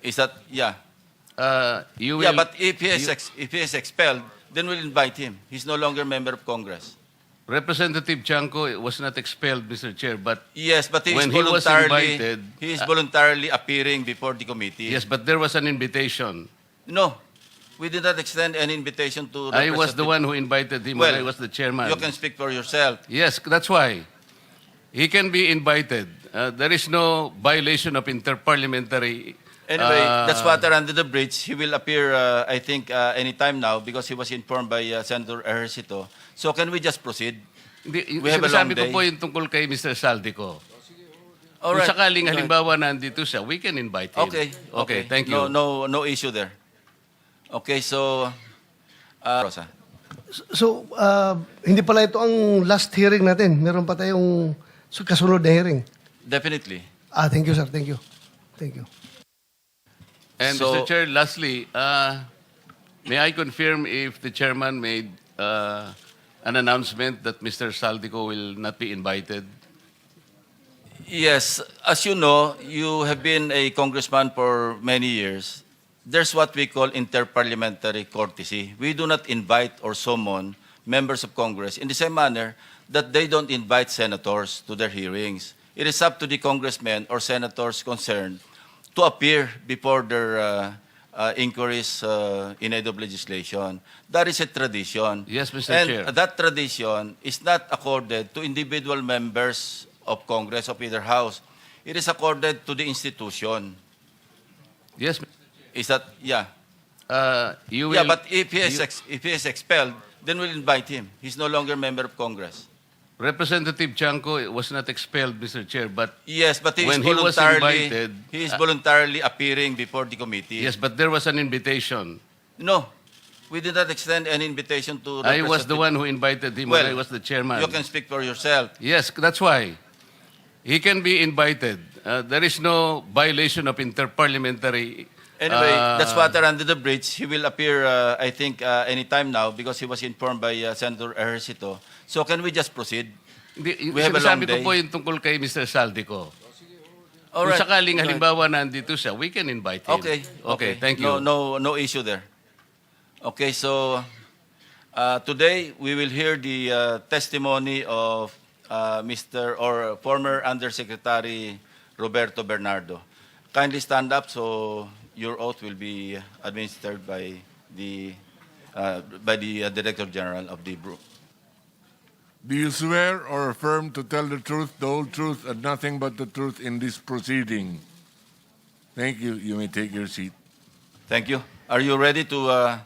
Is that, yeah. You will, Yeah, but if he is expelled, then we'll invite him. He's no longer member of Congress. Representative Chanco was not expelled, Mr. Chair, but Yes, but he is when he was voluntarily, invited, he is voluntarily appearing before the committee. yes, but there was an invitation. No, we did not extend any invitation to I was the one who invited him when I was the chairman. You can speak for yourself. Yes, that's why. He can be invited. There is no violation of interparliamentary. Anyway, that's water under the bridge. He will appear, I think, anytime now because he was informed by Senator Ejercito. So can we just proceed? We have a long sinasabi ko day. po yung tungkol kay Mr. Zaldy ko. All Kung right. sakaling Go ahead. halimbawa nandito siya, we can invite him. Okay. Thank you. No issue there. Okay, so, Rosa. So, hindi pala ito ang last hearing natin. Meron pa tayong kasunod na hearing. Definitely. Thank you, sir. Thank you. Thank you. And So- Mr. Chair, lastly, may I confirm if the chairman made an announcement that Mr. Saldico will not be invited? Yes, as you know, you have been a congressman for many years. There's what we call interparliamentary courtesy. We do not invite or summon members of Congress in the same manner that they don't invite senators to their hearings. It is up to the congressmen or senators concerned to appear before their inquiries in aid of legislation. That is a tradition. Yes, Mr. And Chair. that tradition is not accorded to individual members of Congress of either house. It is accorded to the institution. Yes. Is that, yeah. You will, Yeah, but if he is expelled, then we'll invite him. He's no longer member of Congress. Representative Chanco was not expelled, Mr. Chair, but Yes, but he is when he was voluntarily, invited, he is voluntarily appearing before the committee. yes, but there was an invitation. No, we did not extend any invitation to I was the one who invited him when I was the chairman. You can speak for yourself. Yes, that's why. He can be invited. There is no violation of interparliamentary. Anyway, that's water under the bridge. He will appear, I think, anytime now because he was informed by Senator Ejercito. So can we just proceed? We have a long Sinasabi ko day. po yung tungkol kay Mr. Saldi ko. All Kung right. sakaling Go ahead. halimbawa nandito siya, we can invite him. Okay. Thank you. No issue there. Okay, so today we will hear the testimony of Mr. or former Undersecretary Roberto Bernardo. Kindly stand up so your oath will be administered by the Director General of the Group. Do you swear or affirm to tell the truth, the whole truth, and nothing but the truth in this proceeding? Thank you. You may take your seat. Thank you. Are you ready to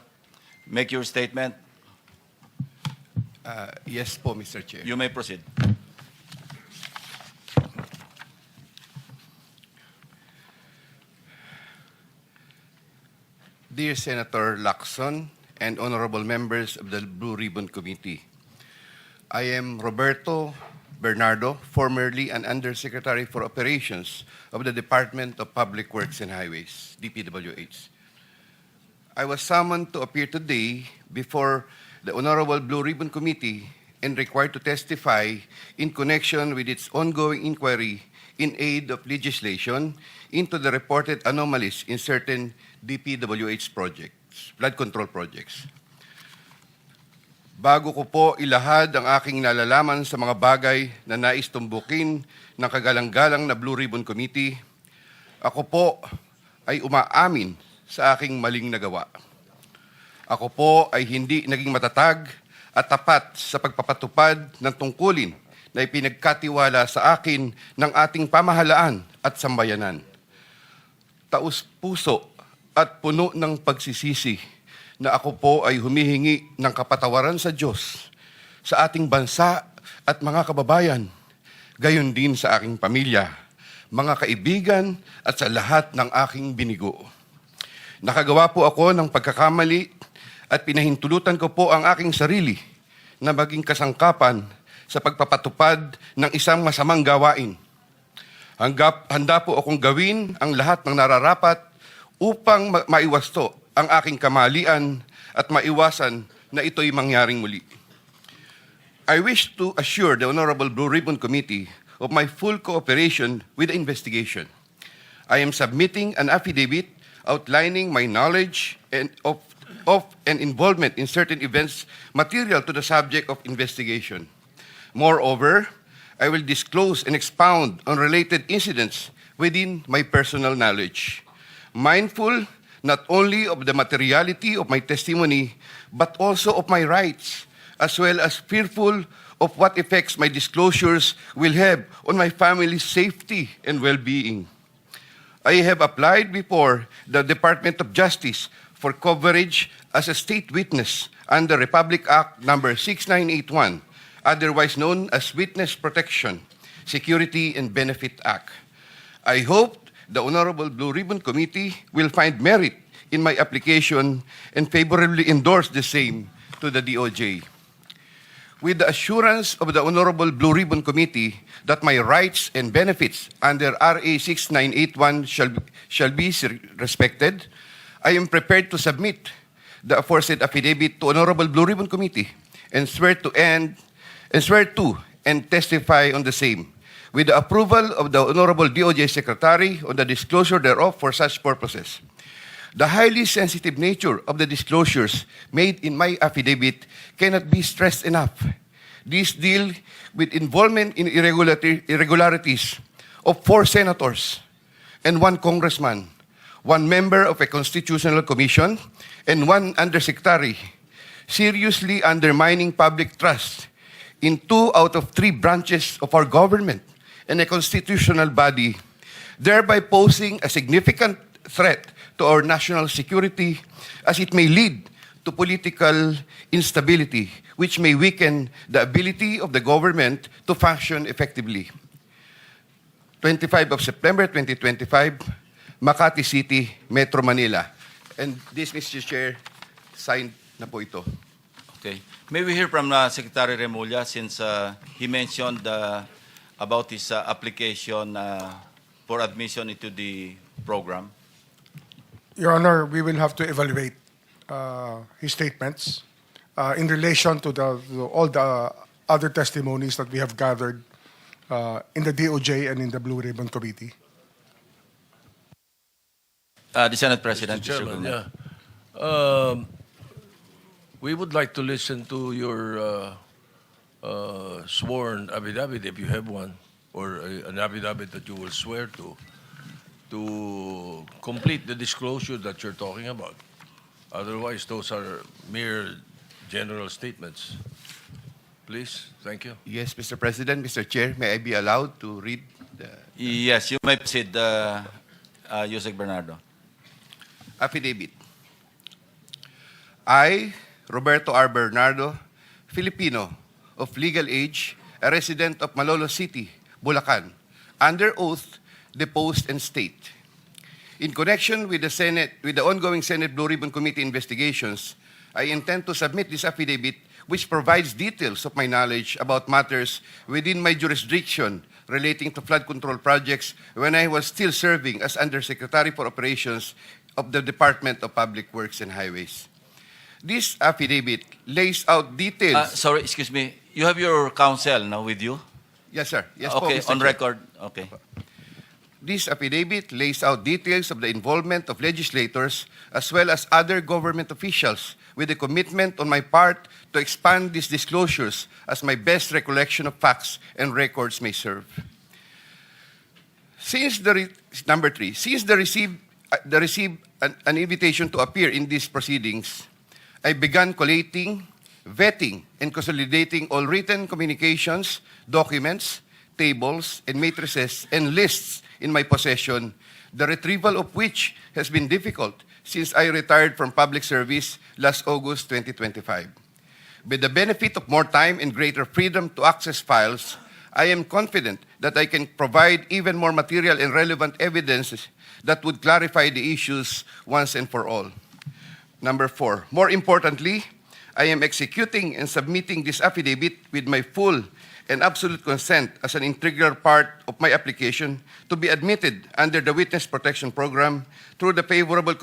make your statement? Yes po, Mr. Chair. You may proceed. Dear Senator Lacson and honorable members of the Blue Ribbon Committee, I am Roberto Bernardo, formerly an Undersecretary for Operations of the Department of Public Works and Highways, DPWH. I was summoned to appear today before the Honorable Blue Ribbon Committee and required to testify in connection with its ongoing inquiry in aid of legislation into the reported anomalies in certain DPWH projects, flood control projects. Bago ko po ilahad ang aking nalalaman sa mga bagay na nais tumbukin ng kagalang-galang na Blue Ribbon Committee, ako po ay umaamin sa aking maling nagawa. Ako po ay hindi naging matatag at tapat sa pagpapatupad ng tungkulin na ipinagkatiwala sa akin ng ating pamahalaan at sambayanan. Taus-puso at puno ng pagsisisi na ako po ay humihingi ng kapatawaran sa Diyos, sa ating bansa at mga kababayan, gayon din sa aking pamilya, mga kaibigan at sa lahat ng aking binigo. Nakagawa po ako ng pagkakamali at pinahintulutan ko po ang aking sarili na maging kasangkapan sa pagpapatupad ng isang masamang gawain. Handa po akong gawin ang lahat ng nararapat upang maiwasto ang aking kamalian at maiwasan na ito'y mangyaring muli. I wish to assure the Honorable Blue Ribbon Committee of my full cooperation with the investigation. I am submitting an affidavit outlining my knowledge and of and involvement in certain events material to the subject of investigation. Moreover, I will disclose and expound on related incidents within my personal knowledge, mindful not only of the materiality of my testimony, but also of my rights, as well as fearful of what effects my disclosures will have on my family's safety and well-being. I have applied before the Department of Justice for coverage as a state witness under Republic Act Number 6981, otherwise known as Witness Protection, Security and Benefit Act. I hope the Honorable Blue Ribbon Committee will find merit in my application and favorably endorse the same to the DOJ. With the assurance of the Honorable Blue Ribbon Committee that my rights and benefits under RA 6981 shall be respected, I am prepared to submit the aforesaid affidavit to Honorable Blue Ribbon Committee and swear to and testify on the same, with the approval of the Honorable DOJ Secretary on the disclosure thereof for such purposes. The highly sensitive nature of the disclosures made in my affidavit cannot be stressed enough. These deal with involvement in irregularities of 4 senators and 1 congressman, 1 member of a constitutional commission, and 1 undersecretary, seriously undermining public trust in 2 out of 3 branches of our government and a constitutional body, thereby posing a significant threat to our national security as it may lead to political instability, which may weaken the ability of the government to function effectively. 25 of September 2025, Makati City, Metro Manila. And this, Mr. Chair, signed na po ito. Okay. May we hear from Secretary Remulla since he mentioned about his application for admission into the program? Your Honor, we will have to evaluate his statements in relation to all the other testimonies that we have gathered in the DOJ and in the Blue Ribbon Committee. The Senate President. Mr. Mr. Chairman, Guzman. yeah. We would like to listen to your sworn affidavit, if you have one, or an affidavit that you will swear to complete the disclosure that you're talking about. Otherwise, those are mere general statements. Please, thank you. Yes, Mr. President, Mr. Chair, may I be allowed to read the Yes, you may proceed, Yusek Bernardo. affidavit? I, Roberto R. Bernardo, Filipino, of legal age, a resident of Malolos City, Bulacan, under oath, deposed and state. In connection with the ongoing Senate Blue Ribbon Committee investigations, I intend to submit this affidavit which provides details of my knowledge about matters within my jurisdiction relating to flood control projects when I was still serving as Undersecretary for Operations of the Department of Public Works and Highways. This affidavit lays out details. Sorry, excuse me. You have your counsel now with you? Yes, sir. Yes, po, Okay, Mr. on Chair. record. Okay. This affidavit lays out details of the involvement of legislators as well as other government officials with a commitment on my part to expand these disclosures as my best recollection of facts and records may serve. Number 3, since the received an invitation to appear in these proceedings, I began collating, vetting, and consolidating all written communications, documents, tables, and matrices, and lists in my possession, the retrieval of which has been difficult since I retired from public service last August 2025. With the benefit of more time and greater freedom to access files, I am confident that I can provide even more material and relevant evidence that would clarify the issues once and for all. Number 4, more importantly, I am executing and submitting this affidavit with my full and absolute consent as an integral part of my application to be admitted under the Witness Protection Program through the favorable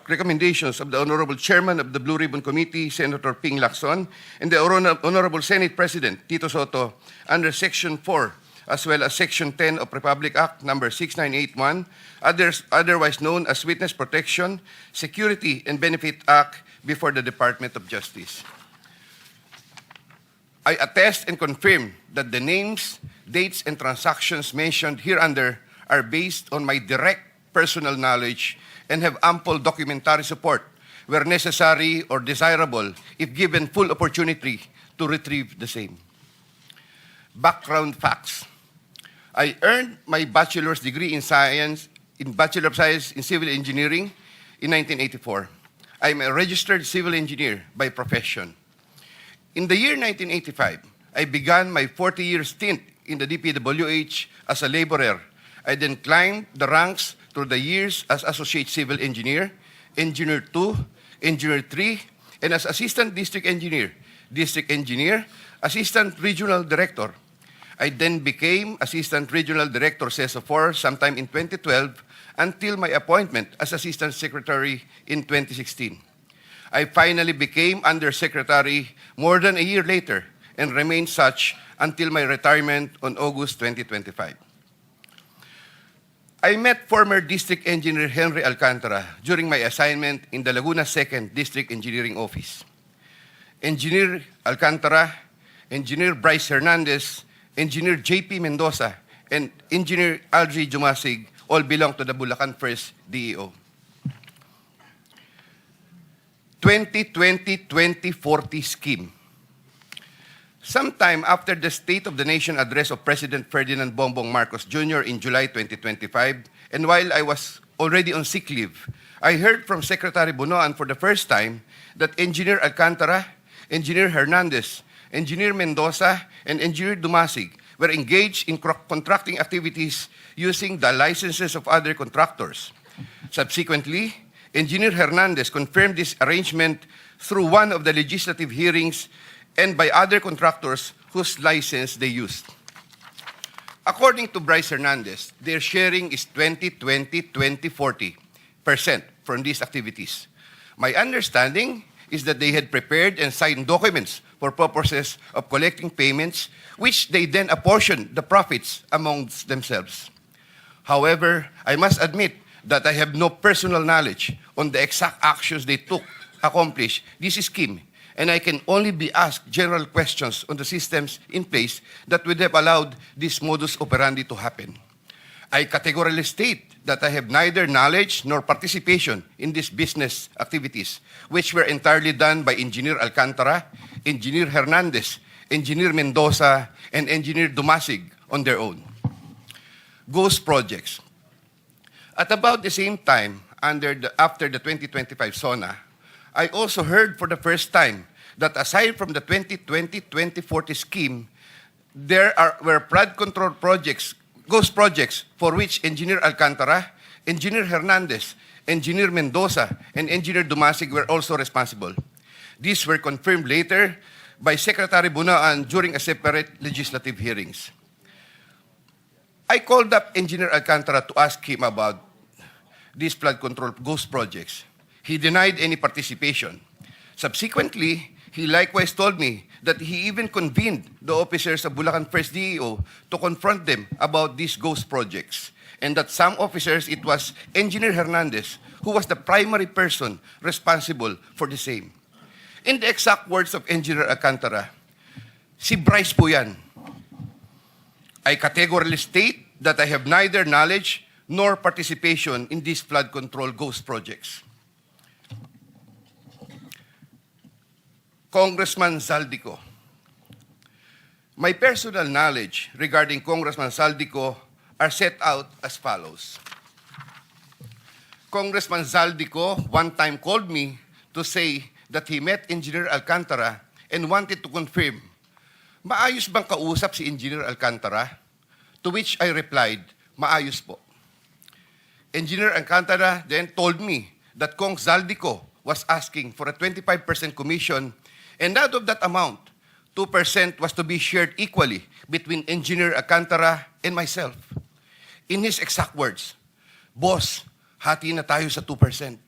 recommendations of the Honorable Chairman of the Blue Ribbon Committee, Senator Ping Lacson, and the Honorable Senate President, Tito Soto, under Section 4 as well as Section 10 of Republic Act Number 6981, otherwise known as Witness Protection, Security, and Benefit Act before the Department of Justice. I attest and confirm that the names, dates, and transactions mentioned hereunder are based on my direct personal knowledge and have ample documentary support where necessary or desirable if given full opportunity to retrieve the same. Background facts. I earned my bachelor's degree in Bachelor of Science in Civil Engineering in 1984. I'm a registered civil engineer by profession. In the year 1985, I began my 40-year stint in the DPWH as a laborer. I then climbed the ranks through the years as Associate Civil Engineer, Engineer 2, Engineer 3, and as Assistant District Engineer, Assistant Regional Director. I then became Assistant Regional Director CESO 4 sometime in 2012 until my appointment as Assistant Secretary in 2016. I finally became Undersecretary more than a year later and remained such until my retirement on August 2025. I met former District Engineer Henry Alcantara during my assignment in the Laguna 2nd District Engineering Office. Engineer Alcantara, Engineer Bryce Hernandez, Engineer JP Mendoza, and Engineer Algie Jumasig all belong to the Bulacan 1st DEO. 2020-2040 scheme. Sometime after the State of the Nation address of President Ferdinand Bongbong Marcos Jr. in July 2025, and while I was already on sick leave, I heard from Secretary Bunoan for the first time that Engineer Alcantara, Engineer Hernandez, Engineer Mendoza, and Engineer Dumasig were engaged in contracting activities using the licenses of other contractors. Subsequently, Engineer Hernandez confirmed this arrangement through one of the legislative hearings and by other contractors whose license they used. According to Bryce Hernandez, their sharing is 20-20-20-40% from these activities. My understanding is that they had prepared and signed documents for purposes of collecting payments, which they then apportioned the profits amongst themselves. However, I must admit that I have no personal knowledge on the exact actions they took to accomplish this scheme, and I can only be asked general questions on the systems in place that would have allowed this modus operandi to happen. I categorically state that I have neither knowledge nor participation in these business activities, which were entirely done by Engineer Alcantara, Engineer Hernandez, Engineer Mendoza, and Engineer Dumasig on their own. Ghost projects. At about the same time, after the 2025 SONA, I also heard for the first time that aside from the 2020-2040 scheme, were flood control projects, ghost projects, for which Engineer Alcantara, Engineer Hernandez, Engineer Mendoza, and Engineer Dumasig were also responsible. These were confirmed later by Secretary Bunaan during a separate legislative hearings. I called up Engineer Alcantara to ask him about these flood control ghost projects. He denied any participation. Subsequently, he likewise told me that he even convened the officers of Bulacan 1st DEO to confront them about these ghost projects, and that some officers, it was Engineer Hernandez who was the primary person responsible for the same. In the exact words of Engineer Alcantara, si Bryce po yan. I categorically state that I have neither knowledge nor participation in these flood control ghost projects. Congressman Zaldy. My personal knowledge regarding Congressman Zaldy are set out as follows. Congressman Zaldy one time called me to say that he met Engineer Alcantara and wanted to confirm, maayos bang kausap si Engineer Alcantara? To which I replied, maayos po. Engineer Alcantara then told me that Kong Zaldy was asking for a 25% commission, and out of that amount, 2% was to be shared equally between Engineer Alcantara and myself. In his exact words, boss, hati na tayo sa 2%.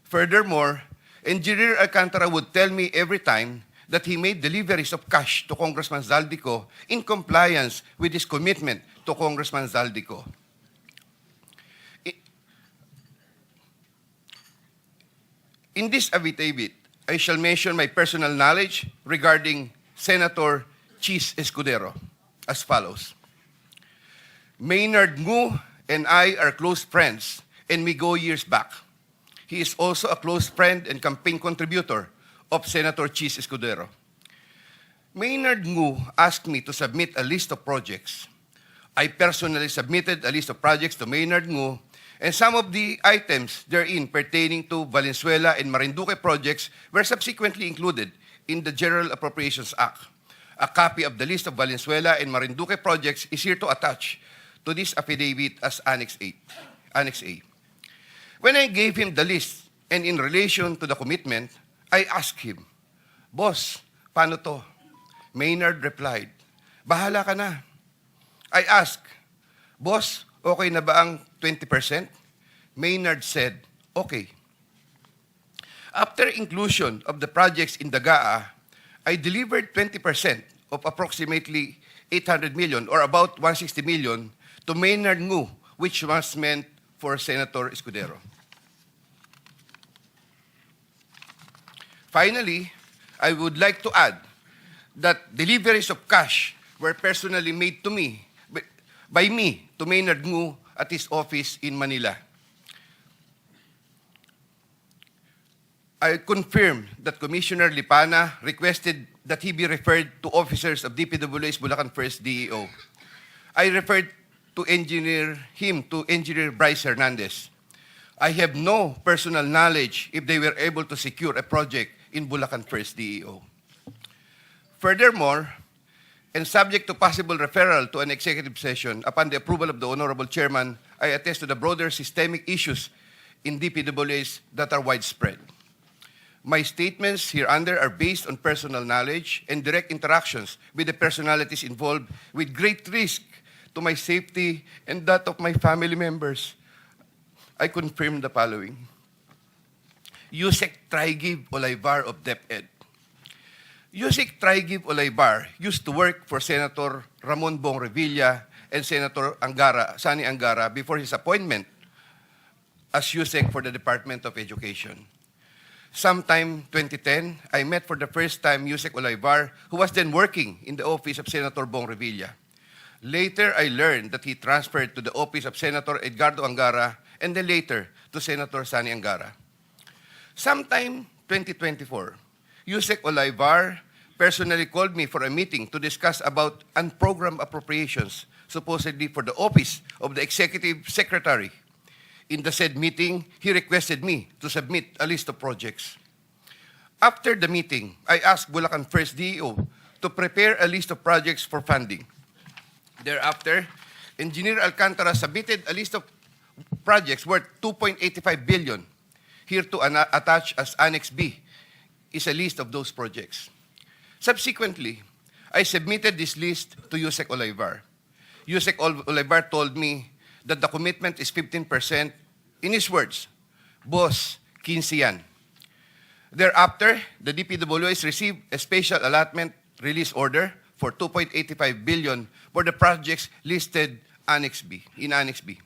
Furthermore, Engineer Alcantara would tell me every time that he made deliveries of cash to Congressman Zaldy in compliance with his commitment to Congressman Zaldy. In this affidavit, I shall mention my personal knowledge regarding Senator Cheese Escudero as follows. Maynard Ngu and I are close friends, and we go years back. He is also a close friend and campaign contributor of Senator Cheese Escudero. Maynard Ngu asked me to submit a list of projects. I personally submitted a list of projects to Maynard Ngu, and some of the items therein pertaining to Valenzuela and Marinduque projects were subsequently included in the General Appropriations Act. A copy of the list of Valenzuela and Marinduque projects is here to attach to this affidavit as Annex A. When I gave him the list and in relation to the commitment, I asked him, Boss, paano to? Maynard replied, bahala ka na. I asked, Boss, okay na ba ang 20%? Maynard said, okay. After inclusion of the projects in the GAA, I delivered 20% of approximately 800 million or about 160 million to Maynard Ngu, which was meant for Senator Escudero. Finally, I would like to add that deliveries of cash were personally made to me, by me, to Maynard Ngu at his office in Manila. I confirm that Commissioner Lipana requested that he be referred to officers of DPW's Bulacan First DEO. I referred to Engineer Bryce Hernandez. I have no personal knowledge if they were able to secure a project in Bulacan First DEO. Furthermore, and subject to possible referral to an executive session upon the approval of the Honorable Chairman, I attest to the broader systemic issues in DPWAs that are widespread. My statements hereunder are based on personal knowledge and direct interactions with the personalities involved with great risk to my safety and that of my family members. I confirm the following. Yusek Trigiv Olaybar of DepEd. Yusek Trigiv Olaybar used to work for Senator Ramon Bong Revilla and Senator Sani Angara before his appointment as Yusek for the Department of Education. Sometime 2010, I met for the first time Yusek Olaybar, who was then working in the office of Senator Bong Revilla. Later, I learned that he transferred to the office of Senator Edgardo Angara and then later to Senator Sani Angara. Sometime 2024, Yusek Olaybar personally called me for a meeting to discuss about unprogrammed appropriations, supposedly for the office of the Executive Secretary. In the said meeting, he requested me to submit a list of projects. After the meeting, I asked Bulacan First DEO to prepare a list of projects for funding. Thereafter, Engineer Alcantara submitted a list of projects worth 2.85 billion. Here to attach as Annex B is a list of those projects. Subsequently, I submitted this list to Yusek Olaybar. Yusek Olaybar told me that the commitment is 15%. In his words, Boss, 15 yan. Thereafter, the DPWS received a special allotment release order for 2.85 billion for the projects listed in Annex B.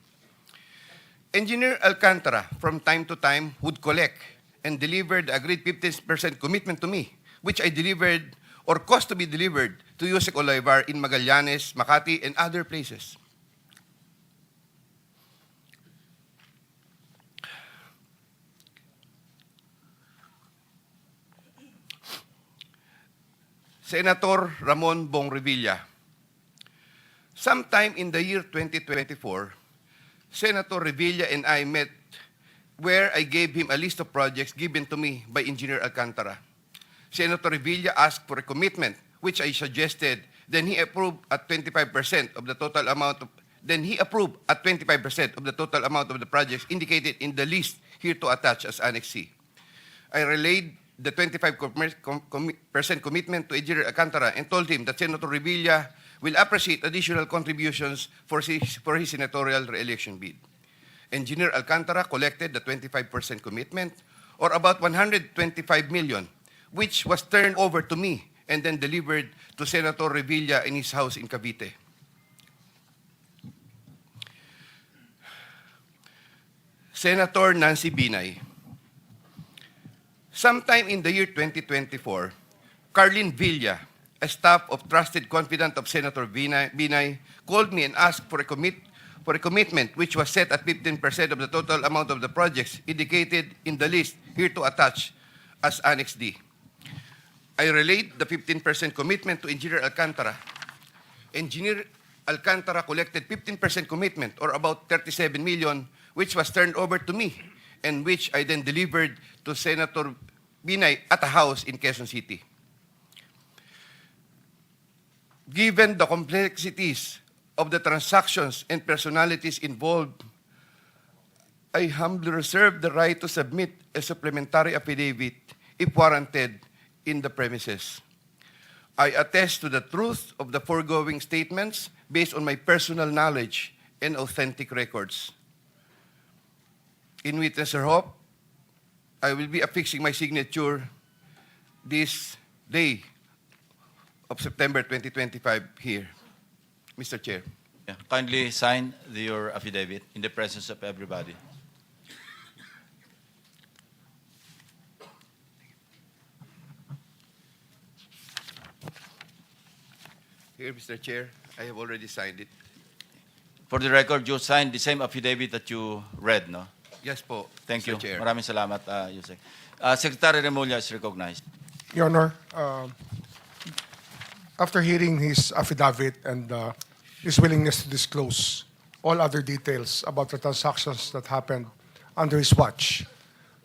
Engineer Alcantara, from time to time, would collect and deliver the agreed 15% commitment to me, which I delivered or caused to be delivered to Yusek Olaybar in Magallanes, Makati, and other places. Senator Ramon Bong Revilla. Sometime in the year 2024, Senator Revilla and I met where I gave him a list of projects given to me by Engineer Alcantara. Senator Revilla asked for a commitment, which I suggested. Then he approved at 25% of the total amount of the projects indicated in the list here to attach as Annex C. I relayed the 25% commitment to Engineer Alcantara and told him that Senator Revilla will appreciate additional contributions for his senatorial re-election bid. Engineer Alcantara collected the 25% commitment, or about 125 million, which was turned over to me and then delivered to Senator Revilla in his house in Cavite. Senator Nancy Binay. Sometime in the year 2024, Carlin Villa, a staff of trusted confidant of Senator Binay, called me and asked for a commitment which was set at 15% of the total amount of the projects indicated in the list here to attach as Annex D. I relayed the 15% commitment to Engineer Alcantara. Engineer Alcantara collected 15% commitment, or about 37 million, which was turned over to me, and which I then delivered to Senator Binay at a house in Quezon City. Given the complexities of the transactions and personalities involved, I humbly reserve the right to submit a supplementary affidavit, if warranted, in the premises. I attest to the truth of the foregoing statements based on my personal knowledge and authentic records. In witness or hope, I will be affixing my signature this day of September 2025 here. Mr. Chair. Yeah. Kindly sign your affidavit in the presence of everybody. Here, Mr. Chair, I have already signed it. For the record, you signed the same affidavit that you read, no? Yes po, Thank Mr. you. Chair. Maraming salamat, Yusek. Secretary Remulla is recognized. Your Honor, after hearing his affidavit and his willingness to disclose all other details about the transactions that happened under his watch,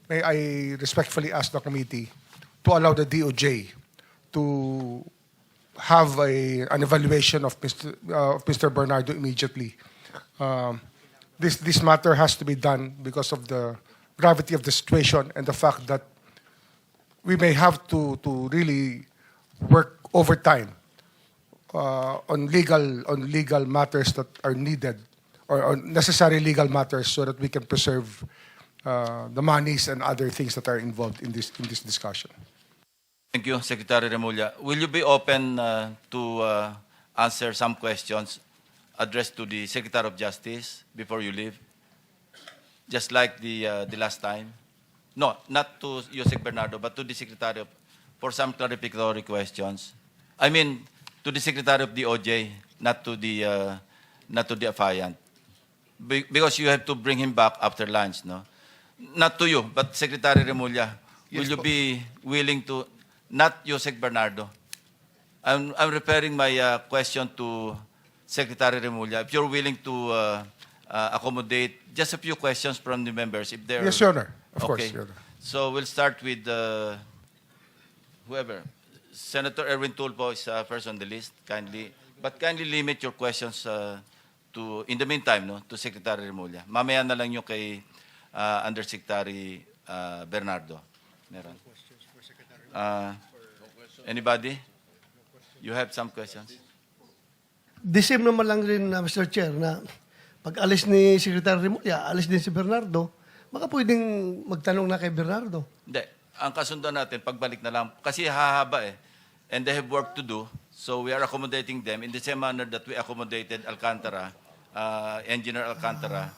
may I respectfully ask the committee to allow the DOJ to have an evaluation of Mr. Bernardo immediately. This matter has to be done because of the gravity of the situation and the fact that we may have to really work overtime on legal matters that are needed, or necessary legal matters, so that we can preserve the monies and other things that are involved in this discussion. Thank you, Secretary Remulla. Will you be open to answer some questions addressed to the Secretary of Justice before you leave? Just like the last time? No, not to Yusek Bernardo, but to the Secretary for some clarificatory questions. I mean, to the Secretary of DOJ, not to the affiant. Because you have to bring him back after lunch, no? Not to you, but Secretary Remulla. Will you be willing to, not Yusek Bernardo? I'm referring my question to Secretary Remulla. If you're willing to accommodate just a few questions from the members, if they're... Yes, Your Honor. Of Okay. course, Your Honor. So we'll start with whoever. Senator Erwin Tulfo is first on the list. Kindly limit your questions to, in the meantime, no, to Secretary Remulla. Mamaya na lang yung kay Undersecretary Bernardo. Meron. Anybody? You have some questions? The same naman lang rin, Mr. Chair, na pag alis ni Secretary Remulla, alis din si Bernardo, baka pwedeng magtanong na kay Bernardo. Hindi. Ang kasundan natin, pagbalik na lang, kasi hahaba eh. And they have work to do. So we are accommodating them in the same manner that we accommodated Alcantara, Engineer Alcantara,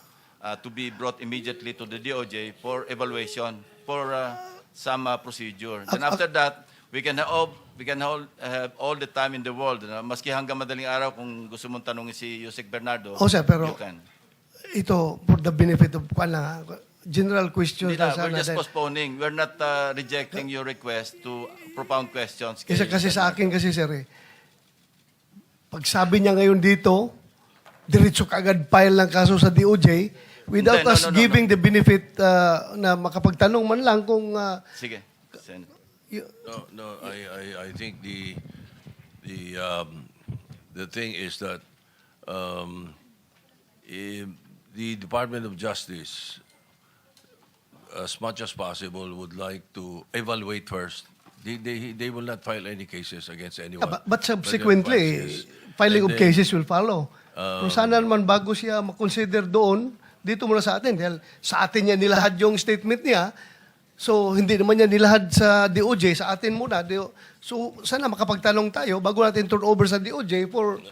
to be brought immediately to the DOJ for evaluation, for some procedure. Then after that, we can have all the time in the world. Maski hanggang madaling araw, kung gusto mong tanongin si Yusek Bernardo, O sir, pero you can. ito, for the benefit of general questions Hindi na, lang sana. we're just dahil- postponing. We're not rejecting your request to propound questions. Kasi sa akin kasi sir pag sabi niya ngayon dito, diretso kagad file ng kaso sa DOJ without Hindi, no, us no, no, giving the benefit na makapagtanong man lang kung Sige. Sen. No, I think the thing is that the Department of Justice, as much as possible, would like to evaluate first. They will not file any cases against anyone. but subsequently, filing of cases will follow. Kung sana naman bago siya makonsider doon, dito muna sa atin. Dahil sa atin niya nilahad yung statement niya, So, hindi naman yan nilahad sa DOJ, sa atin muna. So, sana makapagtanong tayo bago natin turn over sa DOJ for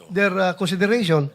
their consideration.